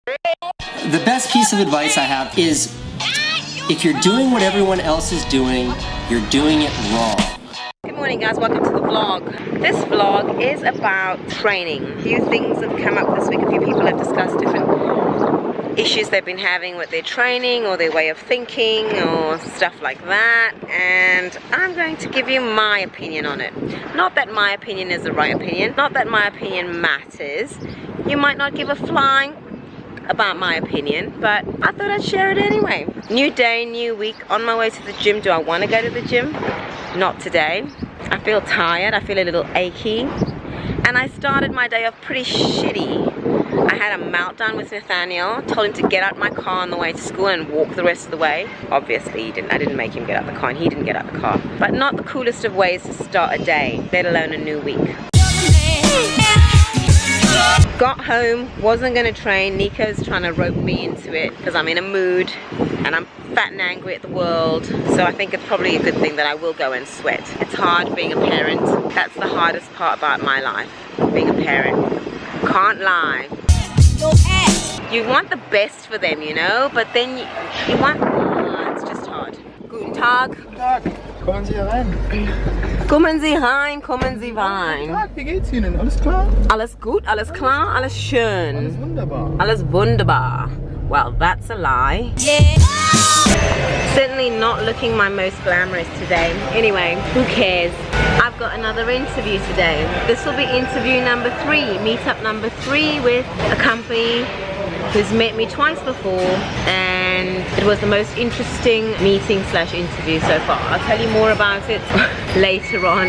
The best piece of advice I have is, if you're doing what everyone else is doing, you're doing it wrong. Good morning guys, welcome to the vlog. This vlog is about training. A few things have come up this week. A few people have discussed different issues they've been having with their training or their way of thinking or stuff like that, and I'm going to give you my opinion on it. Not that my opinion is the right opinion, not that my opinion matters. You might not give a flying about my opinion, but I thought I'd share it anyway. New day, new week, on my way to the gym. Do I want to go to the gym? Not today. I feel tired, I feel a little achy, and I started my day off pretty shitty. I had a meltdown with Nathaniel, told him to get out my car on the way to school and walk the rest of the way. Obviously he didn't. I didn't make him get out the car and he didn't get out the car. But not the coolest of ways to start a day, let alone a new week. Got home, wasn't gonna train. Nico's trying to rope me into it because I'm in a mood and I'm fat and angry at the world. So I think it's probably a good thing that I will go and sweat. It's hard being a parent. That's the hardest part about my life, being a parent. Can't lie. You want the best for them, you know, but then you want, it's just hard. Guten Tag. Guten Tag. Kommen Sie herein. Kommen Sie rein, kommen Sie rein. Guten Tag, wie geht's Ihnen? Alles klar? Alles gut, alles klar, alles schön. Alles wunderbar. Alles wunderbar. Well, that's a lie. Yeah. Certainly not looking my most glamorous today. Anyway, who cares? I've got another interview today. This will be interview number 3, meetup number 3 with a company who's met me twice before, and it was the most interesting meeting slash interview so far. I'll tell you more about it later on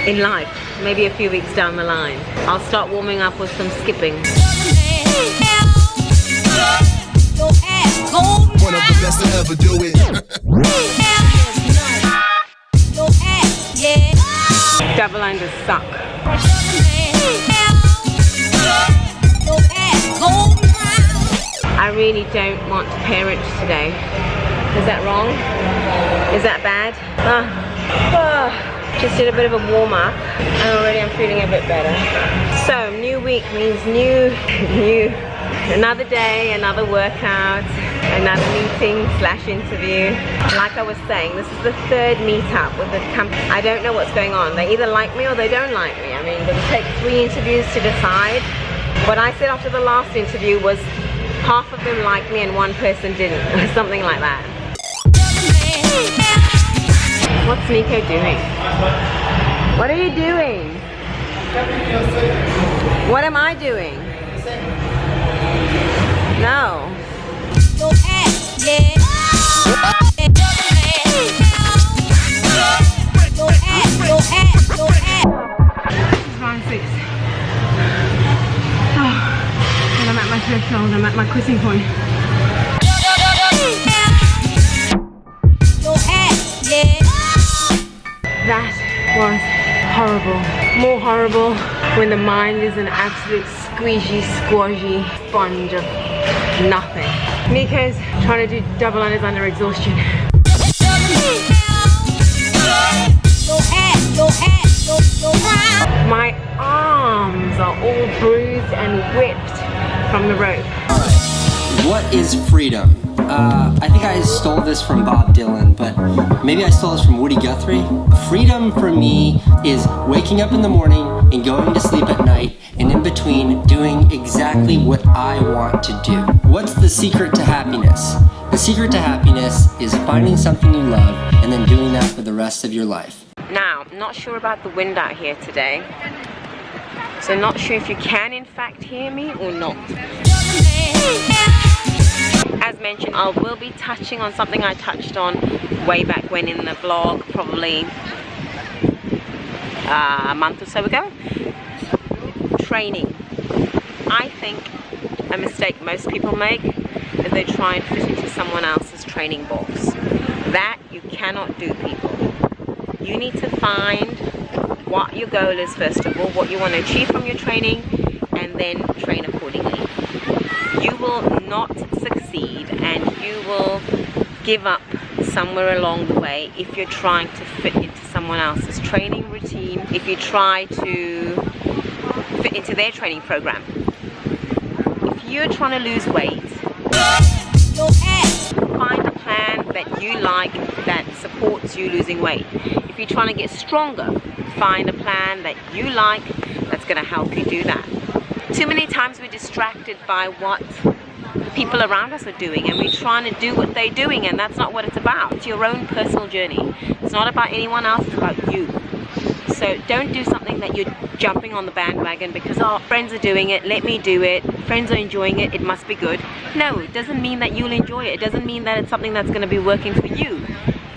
in life, maybe a few weeks down the line. I'll start warming up with some skipping. One of the best to ever do it. Double unders suck. I really don't want to parent today. Is that wrong? Is that bad? Just did a bit of a warm up and already I'm feeling a bit better. So new week means another day, another workout, another meeting slash interview. Like I was saying, this is the 3rd meetup with the company. I don't know what's going on. They either like me or they don't like me. I mean, it'll take 3 interviews to decide. What I said after the last interview was half of them liked me and 1 person didn't, or something like that. What's Nico doing? What are you doing? What am I doing? No. Round 6. And I'm at my threshold, I'm at my quitting point. That was horrible. More horrible when the mind is an absolute squishy, squashy sponge of nothing. Nico's trying to do double unders under exhaustion. My arms are all bruised and whipped from the rope. What is freedom? I think I stole this from Bob Dylan, but maybe I stole this from Woody Guthrie. Freedom for me is waking up in the morning and going to sleep at night, and in between doing exactly what I want to do. What's the secret to happiness? The secret to happiness is finding something you love and then doing that for the rest of your life. Now, I'm not sure about the wind out here today, so not sure if you can in fact hear me or not. As mentioned, I will be touching on something I touched on way back when in the vlog, probably a month or so ago. Training. I think a mistake most people make is they try and fit into someone else's training box. That you cannot do, people. You need to find what your goal is first of all, what you want to achieve from your training, and then train accordingly. You will not succeed and you will give up somewhere along the way if you're trying to fit into someone else's training routine, if you try to fit into their training program. If you're trying to lose weight, find a plan that you like that supports you losing weight. If you're trying to get stronger, find a plan that you like that's going to help you do that. Too many times we're distracted by what people around us are doing, and we're trying to do what they're doing, and that's not what it's about. It's your own personal journey. It's not about anyone else, it's about you. So don't do something that you're jumping on the bandwagon because, oh, friends are doing it, let me do it, friends are enjoying it, it must be good. No, it doesn't mean that you'll enjoy it. It doesn't mean that it's something that's going to be working for you.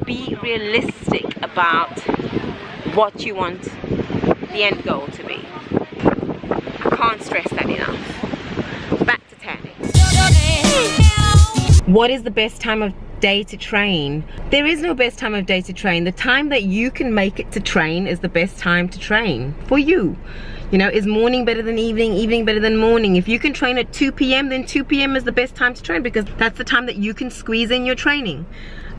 Be realistic about what you want the end goal to be. I can't stress that enough. Back to tanning. What is the best time of day to train? There is no best time of day to train. The time that you can make it to train is the best time to train for you. You know, is morning better than evening, evening better than morning? If you can train at 2 p.m, then 2 p.m is the best time to train because that's the time that you can squeeze in your training.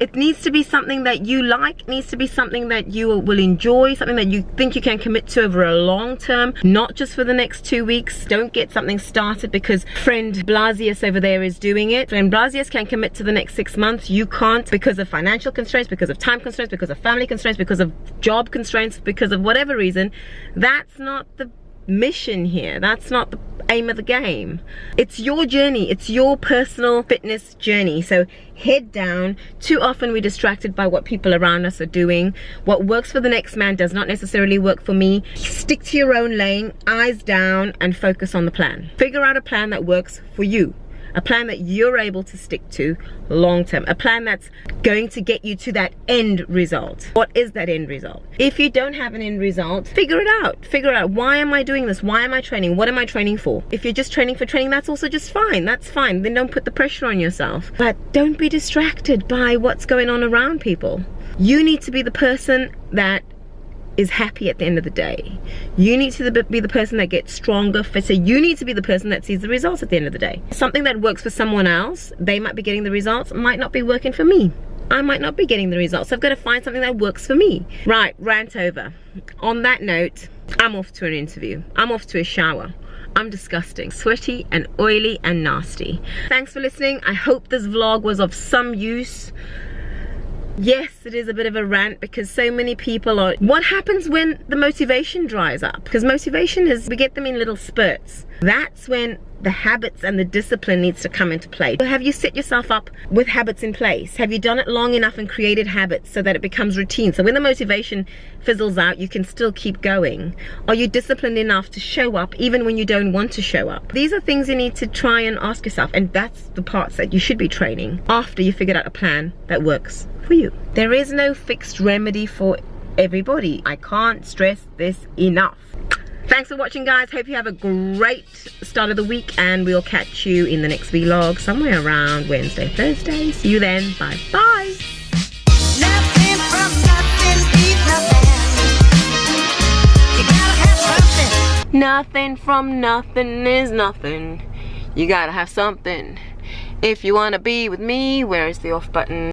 It needs to be something that you like, it needs to be something that you will enjoy, something that you think you can commit to over a long term, not just for the next 2 weeks. Don't get something started because friend Blazius over there is doing it. When Blazius can commit to the next 6 months, you can't because of financial constraints, because of time constraints, because of family constraints, because of job constraints, because of whatever reason. That's not the mission here. That's not the aim of the game. It's your journey. It's your personal fitness journey. So head down. Too often we're distracted by what people around us are doing. What works for the next man does not necessarily work for me. Stick to your own lane, eyes down, and focus on the plan. Figure out a plan that works for you. A plan that you're able to stick to long term. A plan that's going to get you to that end result. What is that end result? If you don't have an end result, figure it out. Figure out, why am I doing this? Why am I training? What am I training for? If you're just training for training, that's also just fine. That's fine. Then don't put the pressure on yourself. But don't be distracted by what's going on around people. You need to be the person that is happy at the end of the day. You need to be the person that gets stronger, fitter. You need to be the person that sees the results at the end of the day. Something that works for someone else, they might be getting the results, might not be working for me. I might not be getting the results. So I've got to find something that works for me. Right, rant over. On that note, I'm off to an interview. I'm off to a shower. I'm disgusting, sweaty and oily and nasty. Thanks for listening. I hope this vlog was of some use. Yes, it is a bit of a rant because so many people are... What happens when the motivation dries up? Because motivation is, we get them in little spurts. That's when the habits and the discipline needs to come into play. Have you set yourself up with habits in place? Have you done it long enough and created habits so that it becomes routine? So when the motivation fizzles out, you can still keep going. Are you disciplined enough to show up even when you don't want to show up? These are things you need to try and ask yourself, and that's the parts that you should be training after you figured out a plan that works for you. There is no fixed remedy for everybody. I can't stress this enough. Thanks for watching, guys. Hope you have a great start of the week, and we'll catch you in the next vlog somewhere around Wednesday, Thursday. See you then. Bye bye. Nothing from nothing, beat nothing. You gotta have something. Nothing from nothing is nothing. You gotta have something. If you wanna be with me, where is the off button?